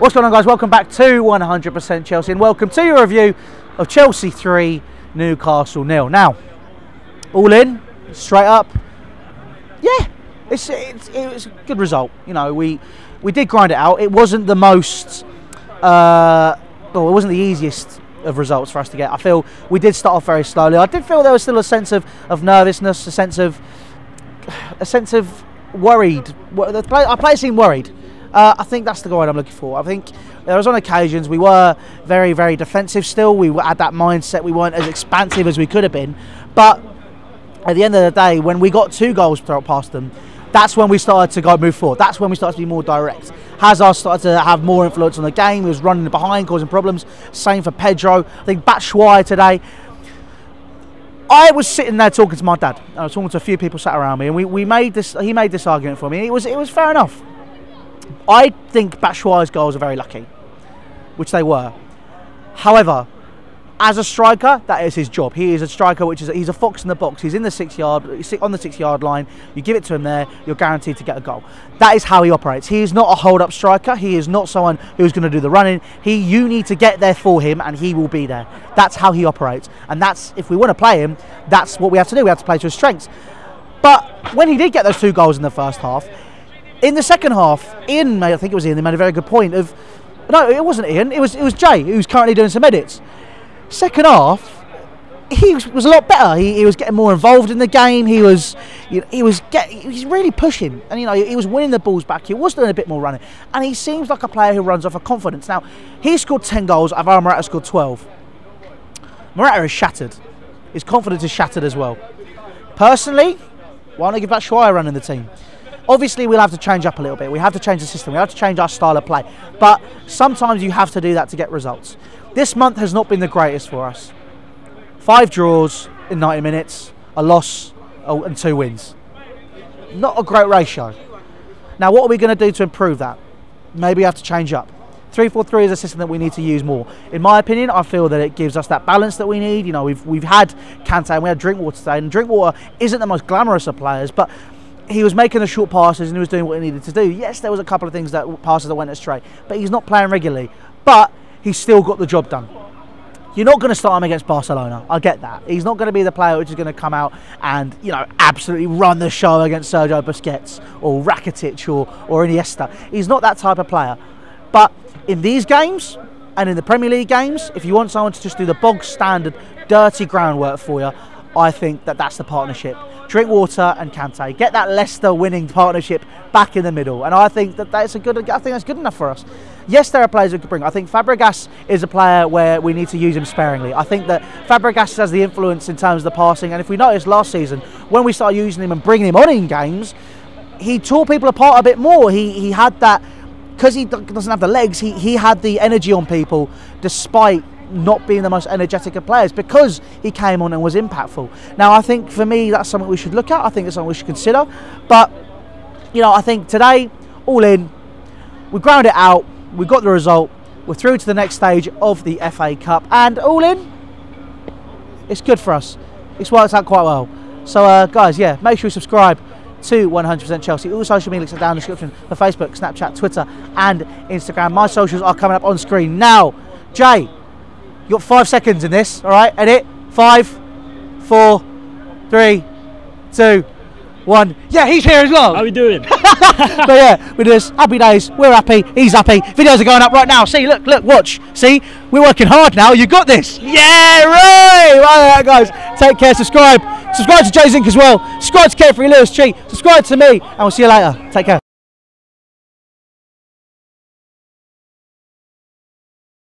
What's going on, guys? Welcome back to 100% Chelsea and welcome to your review of Chelsea 3, Newcastle 0. Now, all in, straight up, yeah, it was a good result. You know, we did grind it out. It wasn't the most, well, it wasn't the easiest of results for us to get. I feel we did start off very slowly. I did feel there was still a sense of nervousness, a sense of worried. Our players seemed worried. I think that's the word I'm looking for. I think there was on occasions we were very, very defensive still. We had that mindset. We weren't as expansive as we could have been. But at the end of the day, when we got 2 goals thrown past them, that's when we started to move forward. That's when we started to be more direct. Hazard started to have more influence on the game. He was running behind, causing problems. Same for Pedro. I think Batshuayi today. I was sitting there talking to my dad. I was talking to a few people sat around me, and he made this argument for me. It was fair enough. I think Batshuayi's goals are very lucky, which they were. However, as a striker, that is his job. He is a striker, he's a fox in the box. He's in the 6-yard, on the 6-yard line. You give it to him there, you're guaranteed to get a goal. That is how he operates. He is not a hold-up striker. He is not someone who's going to do the running. You need to get there for him, and he will be there. That's how he operates, and that's, if we want to play him, that's what we have to do. We have to play to his strengths. But when he did get those 2 goals in the first half, in the second half, Ian, I think it was Ian, they made a very good point of, no, it wasn't Ian, it was Jay, who's currently doing some edits. Second half, he was a lot better. He was getting more involved in the game. He was really pushing, and he was winning the balls back. He was doing a bit more running, and he seems like a player who runs off of confidence. Now, he scored 10 goals. Alvaro Morata scored 12. Morata is shattered. His confidence is shattered as well. Personally, why not give Batshuayi a run in the team? Obviously, we'll have to change up a little bit. We have to change the system. We have to change our style of play. But sometimes you have to do that to get results. This month has not been the greatest for us. 5 draws in 90 minutes, a loss, and 2 wins. Not a great ratio. Now, what are we going to do to improve that? Maybe we have to change up. 3-4-3 is a system that we need to use more. In my opinion, I feel that it gives us that balance that we need. You know, we've had Kante and we had Drinkwater today, and Drinkwater isn't the most glamorous of players, but he was making the short passes and he was doing what he needed to do. Yes, there was a couple of things passes that went astray, but he's not playing regularly. But he's still got the job done. You're not going to start him against Barcelona. I get that. He's not going to be the player which is going to come out and, absolutely run the show against Sergio Busquets or Rakitic or Iniesta. He's not that type of player. But in these games and in the Premier League games, if you want someone to just do the bog standard, dirty groundwork for you, I think that's the partnership. Drinkwater and Kante. Get that Leicester winning partnership back in the middle. And I think that's good enough for us. Yes, there are players who could bring. I think Fabregas is a player where we need to use him sparingly. I think that Fabregas has the influence in terms of the passing. And if we noticed last season, when we started using him and bringing him on in games, he tore people apart a bit more. He had that, because he doesn't have the legs, he had the energy on people despite not being the most energetic of players, because he came on and was impactful. Now, I think for me, that's something we should look at. I think it's something we should consider. But, I think today, all in, we ground it out. We got the result. We're through to the next stage of the FA Cup. And all in, it's good for us. It's worked out quite well. So, guys, yeah, make sure you subscribe to 100% Chelsea. All social media links are down in the description for Facebook, Snapchat, Twitter, and Instagram. My socials are coming up on screen now. Jay, you got 5 seconds in this, all right? Edit. 5, 4, 3, 2, 1. Yeah, he's here as well. How are we doing? But yeah, we do this. Happy days. We're happy. He's happy. Videos are going up right now. See, look, watch. See, we're working hard now. You got this. Yeah, right. Right, guys. Take care. Subscribe to Jay Zink as well. Subscribe to Carefree Lewis Cheat. Subscribe to me, and we'll see you later. Take care.